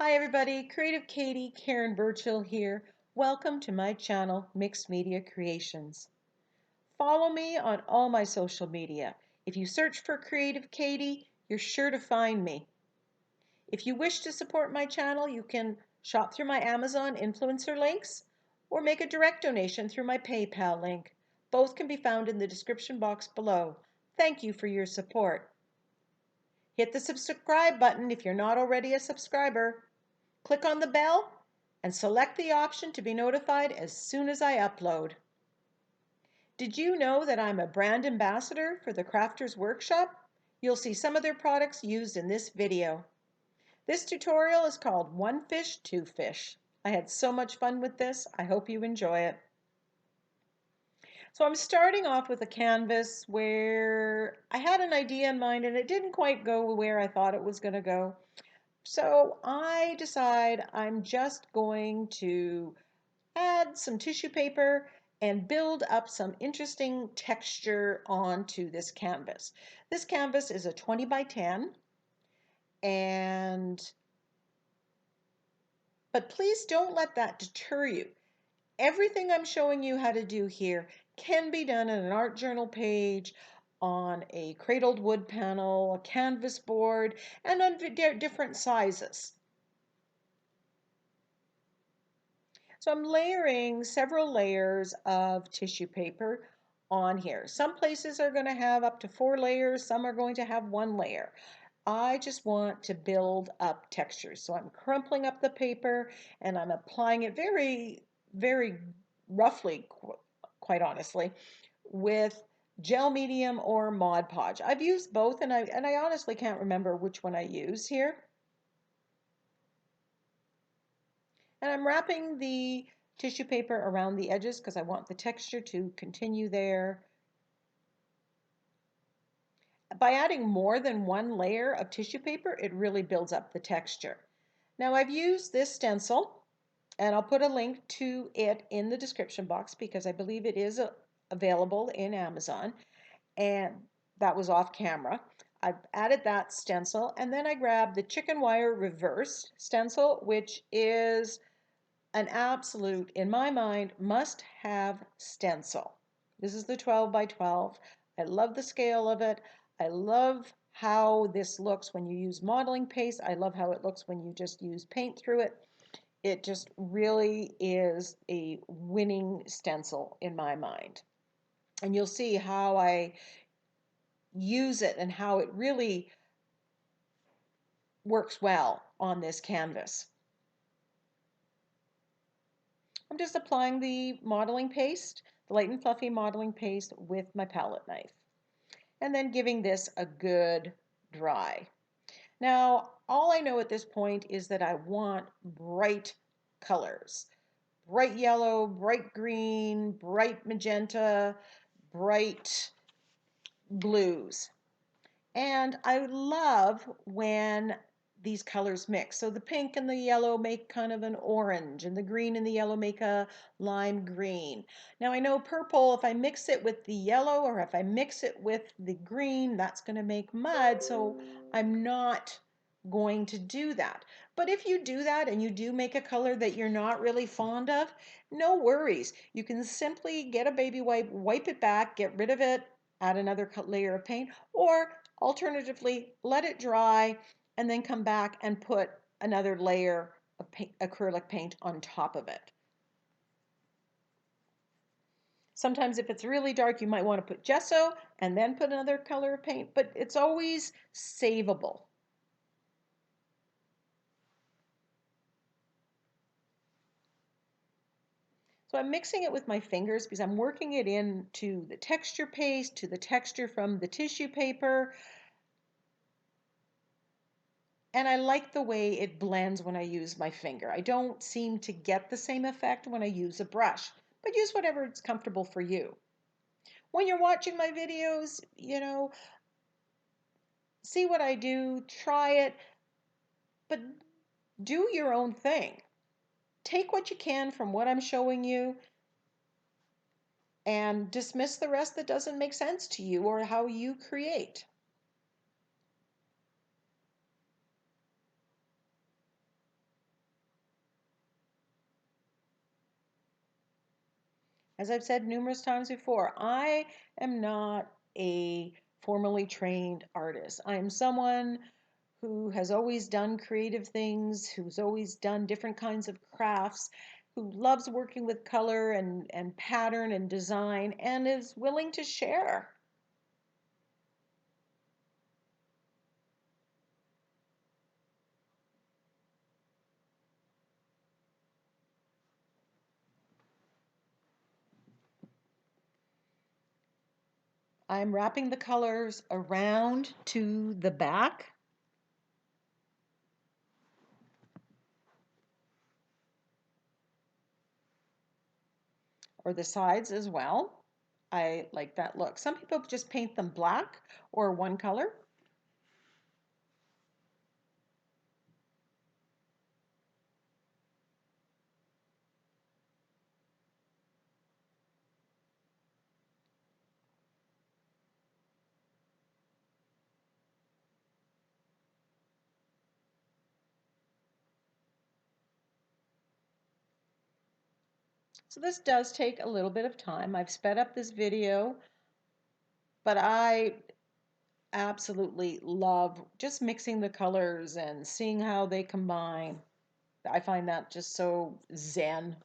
Hi everybody, Creative Katie, Karen Burchill here. Welcome to my channel, Mixed Media Creations. Follow me on all my social media. If you search for Creative Katie, you're sure to find me. If you wish to support my channel, you can shop through my Amazon influencer links or make a direct donation through my PayPal link. Both can be found in the description box below. Thank you for your support. Hit the subscribe button if you're not already a subscriber. Click on the bell and select the option to be notified as soon as I upload. Did you know that I'm a brand ambassador for the Crafters Workshop? You'll see some of their products used in this video. This tutorial is called One Fish, Two Fish. I had so much fun with this. I hope you enjoy it. So I'm starting off with a canvas where I had an idea in mind and it didn't quite go where I thought it was going to go. So I decide I'm just going to add some tissue paper and build up some interesting texture onto this canvas. This canvas is a 20 by 10 but please don't let that deter you. Everything I'm showing you how to do here can be done in an art journal page, on a cradled wood panel, a canvas board, and on different sizes. So I'm layering several layers of tissue paper on here. Some places are going to have up to 4 layers, some are going to have 1 layer. I just want to build up textures. So I'm crumpling up the paper and I'm applying it very roughly, quite honestly, with gel medium or Mod Podge. I've used both and I honestly can't remember which one I use here. And I'm wrapping the tissue paper around the edges because I want the texture to continue there. By adding more than 1 layer of tissue paper, it really builds up the texture. Now I've used this stencil, and I'll put a link to it in the description box because I believe it is available in Amazon, and that was off camera. I've added that stencil, and then I grabbed the chicken wire reverse stencil, which is an absolute, in my mind, must-have stencil. This is the 12 by 12. I love the scale of it. I love how this looks when you use modeling paste. I love how it looks when you just use paint through it. It just really is a winning stencil in my mind. And you'll see how I use it and how it really works well on this canvas. I'm just applying the modeling paste, the light and fluffy modeling paste with my palette knife, and then giving this a good dry. Now, all I know at this point is that I want bright colors. Bright yellow, bright green, bright magenta, bright blues. And I love when these colors mix. So the pink and the yellow make kind of an orange, and the green and the yellow make a lime green. Now I know purple, if I mix it with the yellow or if I mix it with the green, that's going to make mud, so I'm not going to do that. But if you do that and you do make a color that you're not really fond of, no worries. You can simply get a baby wipe, wipe it back, get rid of it, add another layer of paint, or alternatively, let it dry and then come back and put another layer of acrylic paint on top of it. Sometimes if it's really dark, you might want to put gesso and then put another color of paint, but it's always savable. So I'm mixing it with my fingers because I'm working it into the texture paste, to the texture from the tissue paper, and I like the way it blends when I use my finger. I don't seem to get the same effect when I use a brush, but use whatever is comfortable for you. When you're watching my videos, see what I do, try it, but do your own thing. Take what you can from what I'm showing you and dismiss the rest that doesn't make sense to you or how you create. As I've said numerous times before, I am not a formally trained artist. I am someone who has always done creative things, who's always done different kinds of crafts, who loves working with color and pattern and design, and is willing to share. I'm wrapping the colors around to the back or the sides as well. I like that look. Some people just paint them black or one color. So this does take a little bit of time. I've sped up this video, but I absolutely love just mixing the colors and seeing how they combine. I find that just so zen.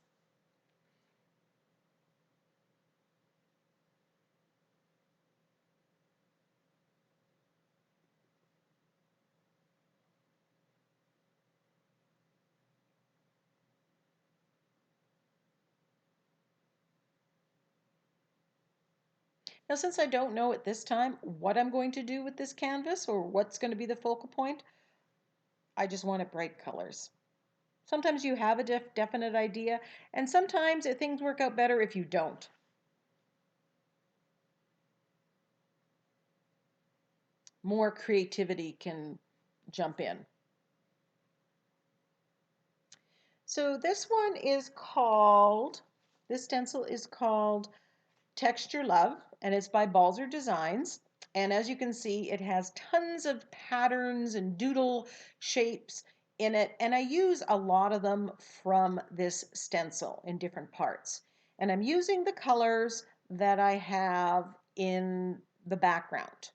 Now, since I don't know at this time what I'm going to do with this canvas or what's going to be the focal point, I just want it bright colors. Sometimes you have a definite idea, and sometimes things work out better if you don't. More creativity can jump in. So this one is called, this stencil is called Texture Love, and it's by Balzer Designs. And as you can see, it has tons of patterns and doodle shapes in it. And I use a lot of them from this stencil in different parts. And I'm using the colors that I have in the background.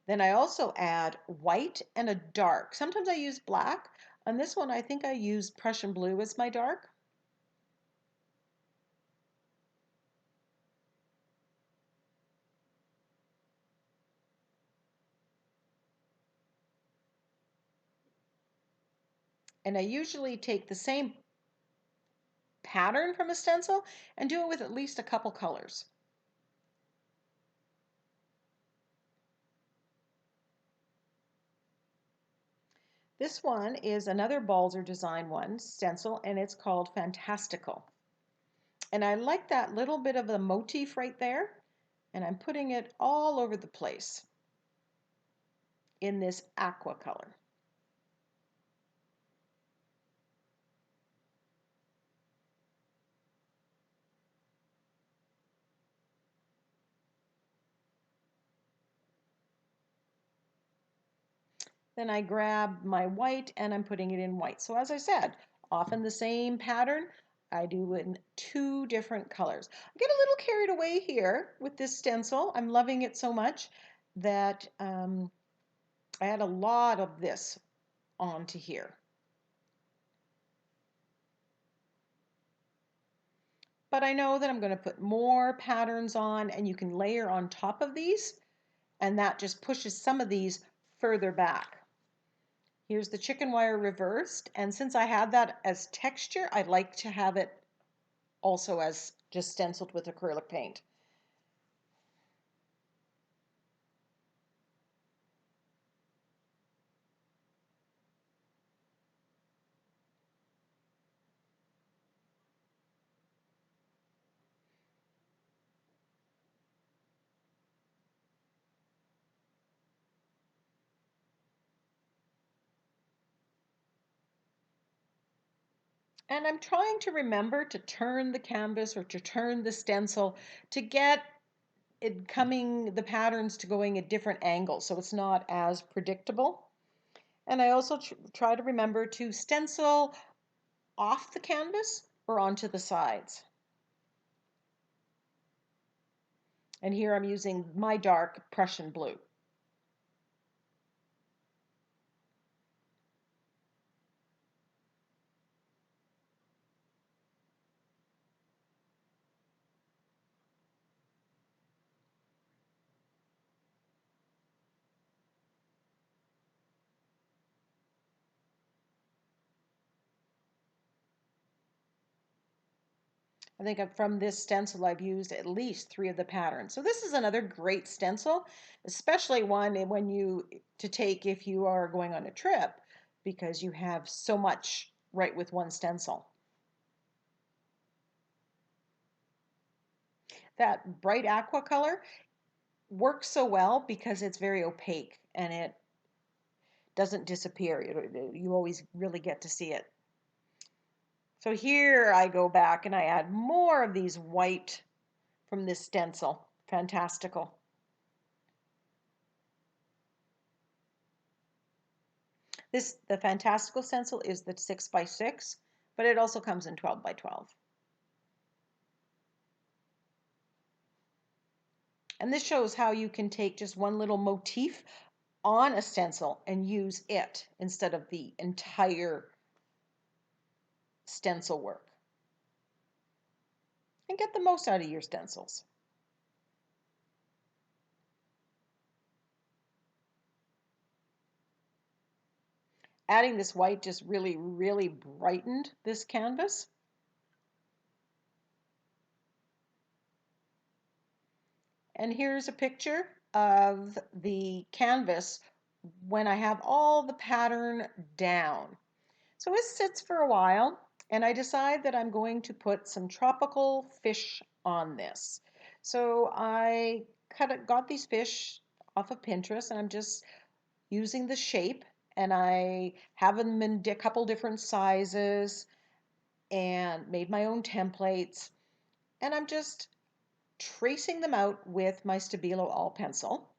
Then I also add white and a dark. Sometimes I use black. On this one, I think I use Prussian blue as my dark. And I usually take the same pattern from a stencil and do it with at least a couple colors. This one is another Balzer design one, stencil, and it's called Fantastical. And I like that little bit of a motif right there, and I'm putting it all over the place in this aqua color. Then I grab my white and I'm putting it in white. So as I said, often the same pattern, I do in two different colors. I get a little carried away here with this stencil. I'm loving it so much that I add a lot of this onto here. But I know that I'm going to put more patterns on, and you can layer on top of these, and that just pushes some of these further back. Here's the chicken wire reversed, and since I have that as texture, I'd like to have it also as just stenciled with acrylic paint. And I'm trying to remember to turn the canvas or to turn the stencil to get the patterns to going at different angles so it's not as predictable. And I also try to remember to stencil off the canvas or onto the sides. And here I'm using my dark Prussian blue. I think from this stencil I've used at least 3 of the patterns. So this is another great stencil, especially one when you to take if you are going on a trip because you have so much right with one stencil. That bright aqua color works so well because it's very opaque and it doesn't disappear. You always really get to see it. So here I go back and I add more of these white from this stencil. Fantastical. The Fantastical stencil is the 6x6, but it also comes in 12x12. And this shows how you can take just one little motif on a stencil and use it instead of the entire stencil work. And get the most out of your stencils. Adding this white just really, really brightened this canvas. And here's a picture of the canvas when I have all the pattern down. So it sits for a while, and I decide that I'm going to put some tropical fish on this. So I got these fish off of Pinterest, and I'm just using the shape, and I have them in a couple different sizes, and made my own templates, and I'm just tracing them out with my Stabilo All pencil.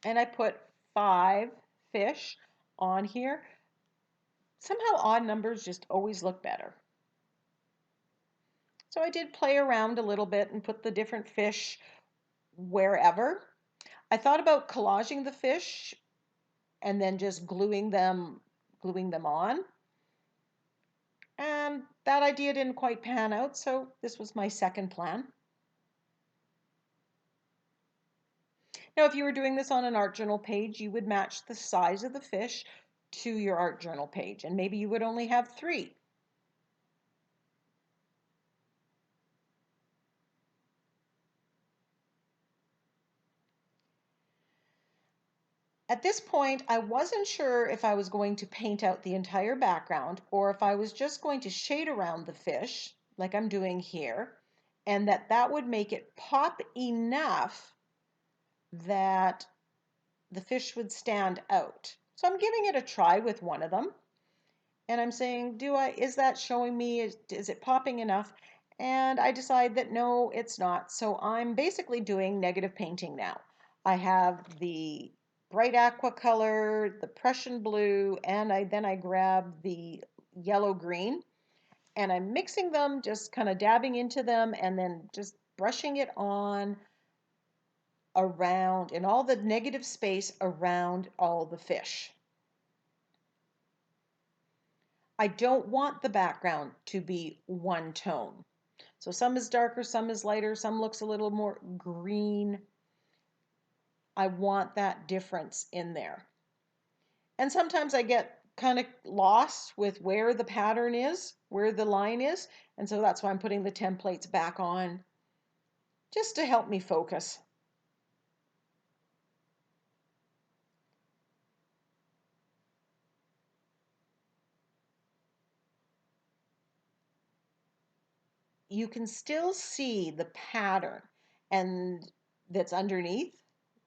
And I put 5 fish on here. Somehow odd numbers just always look better. So I did play around a little bit and put the different fish wherever. I thought about collaging the fish and then just gluing them on. And that idea didn't quite pan out, so this was my second plan. Now, if you were doing this on an art journal page, you would match the size of the fish to your art journal page, and maybe you would only have 3. At this point, I wasn't sure if I was going to paint out the entire background or if I was just going to shade around the fish, like I'm doing here, and that would make it pop enough that the fish would stand out. So I'm giving it a try with one of them. And I'm saying, is that showing me, is it popping enough? And I decide that no, it's not. So I'm basically doing negative painting now. I have the bright aqua color, the Prussian blue, and then I grab the yellow green, and I'm mixing them, just kind of dabbing into them, and then just brushing it on around in all the negative space around all the fish. I don't want the background to be one tone. So some is darker, some is lighter, some looks a little more green. I want that difference in there. And sometimes I get kind of lost with where the pattern is, where the line is. And so that's why I'm putting the templates back on just to help me focus. You can still see the pattern and that's underneath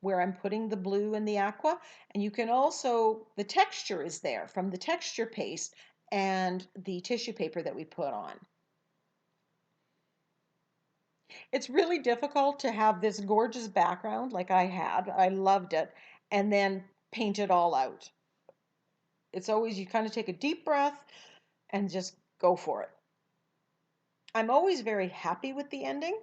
where I'm putting the blue and the aqua. And you can also, the texture is there from the texture paste and the tissue paper that we put on. It's really difficult to have this gorgeous background like I had. I loved it. And then paint it all out. It's always, you kind of take a deep breath and just go for it. I'm always very happy with the ending.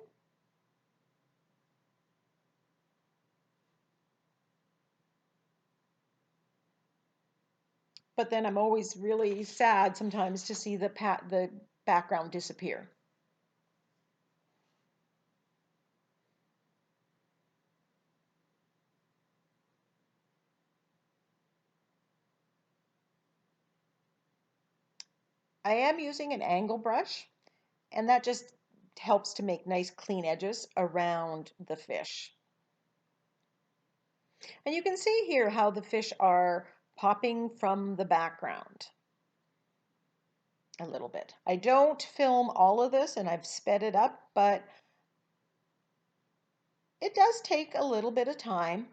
But then I'm always really sad sometimes to see the background disappear. I am using an angle brush, and that just helps to make nice clean edges around the fish. And you can see here how the fish are popping from the background a little bit. I don't film all of this, and I've sped it up, but it does take a little bit of time.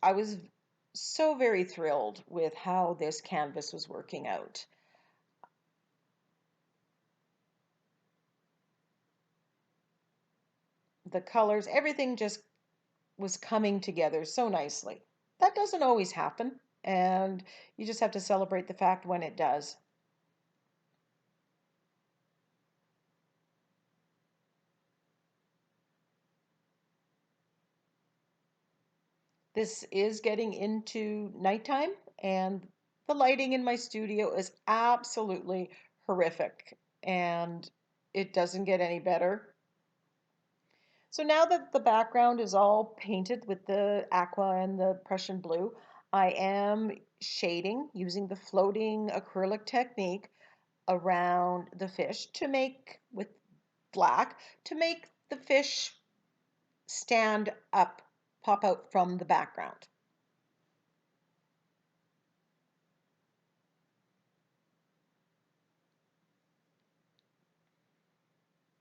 I was so very thrilled with how this canvas was working out. The colors, everything just was coming together so nicely. That doesn't always happen, and you just have to celebrate the fact when it does. This is getting into nighttime, and the lighting in my studio is absolutely horrific, and it doesn't get any better. So now that the background is all painted with the aqua and the Prussian blue, I am shading using the floating acrylic technique around the fish to make, with black, to make the fish stand up, pop out from the background.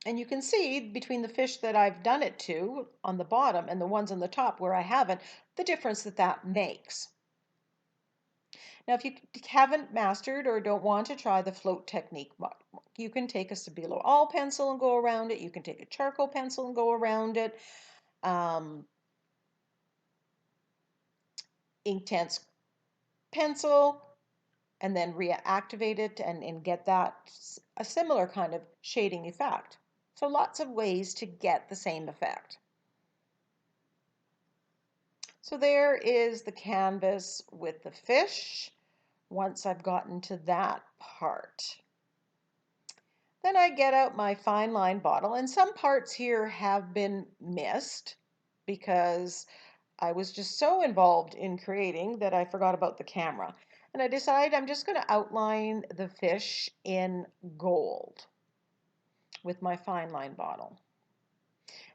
And you can see between the fish that I've done it to on the bottom and the ones on the top where I haven't, the difference that that makes. Now, if you haven't mastered or don't want to try the float technique, you can take a Stabilo all pencil and go around it. You can take a charcoal pencil and go around it. Inktense pencil, and then reactivate it and get that a similar kind of shading effect. So lots of ways to get the same effect. So there is the canvas with the fish once I've gotten to that part. Then I get out my fine line bottle, and some parts here have been missed because I was just so involved in creating that I forgot about the camera. And I decided I'm just going to outline the fish in gold with my fine line bottle.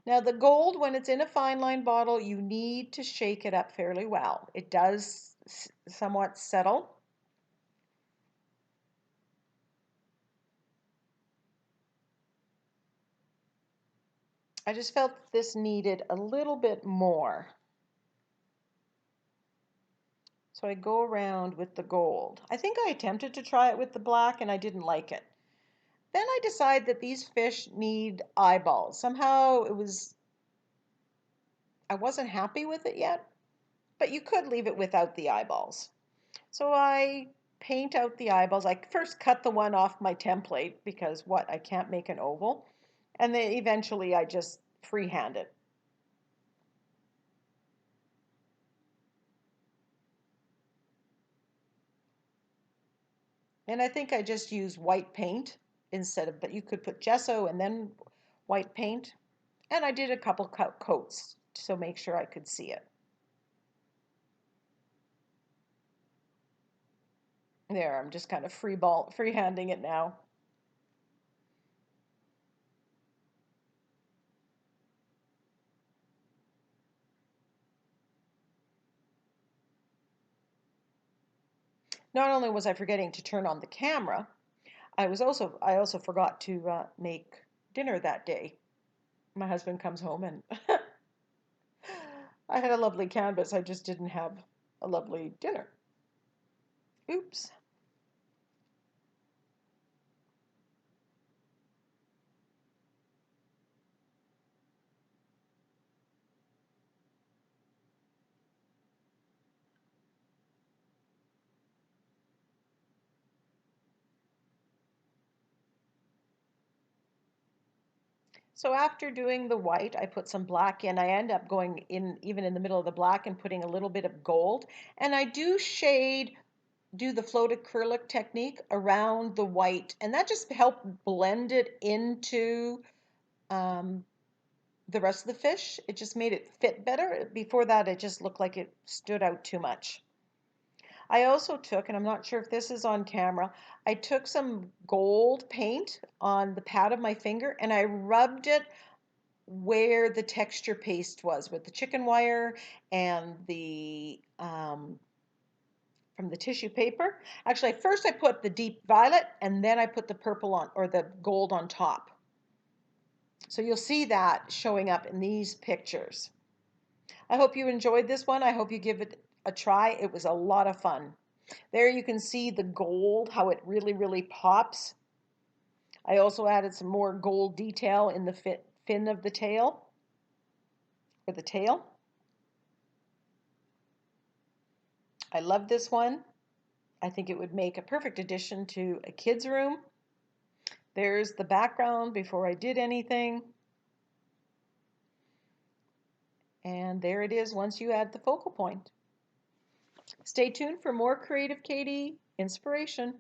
Now the gold, when it's in a fine line bottle, you need to shake it up fairly well. It does somewhat settle. I just felt this needed a little bit more. So I go around with the gold. I think I attempted to try it with the black and I didn't like it. Then I decide that these fish need eyeballs. Somehow I wasn't happy with it yet, but you could leave it without the eyeballs. So I paint out the eyeballs. I first cut the one off my template because I can't make an oval. And then eventually I just freehand it. And I think I just use white paint instead of, but you could put gesso and then white paint. And I did a couple coats to make sure I could see it. There, I'm just kind of freehanding it now. Not only was I forgetting to turn on the camera, I also forgot to make dinner that day. My husband comes home and I had a lovely canvas. I just didn't have a lovely dinner. Oops. So after doing the white, I put some black in. I end up going in even in the middle of the black and putting a little bit of gold. And I do do the float acrylic technique around the white. And that just helped blend it into um, the rest of the fish. It just made it fit better. Before that, it just looked like it stood out too much. I also took, and I'm not sure if this is on camera, I took some gold paint on the pad of my finger and I rubbed it where the texture paste was with the chicken wire and the from the tissue paper. Actually, first I put the deep violet and then I put the purple on, or the gold on top. So you'll see that showing up in these pictures. I hope you enjoyed this one. I hope you give it a try. It was a lot of fun. There you can see the gold, how it really, really pops. I also added some more gold detail in the fin of the tail, or the tail. I love this one. I think it would make a perfect addition to a kid's room. There's the background before I did anything. And there it is once you add the focal point. Stay tuned for more Creative Katie inspiration.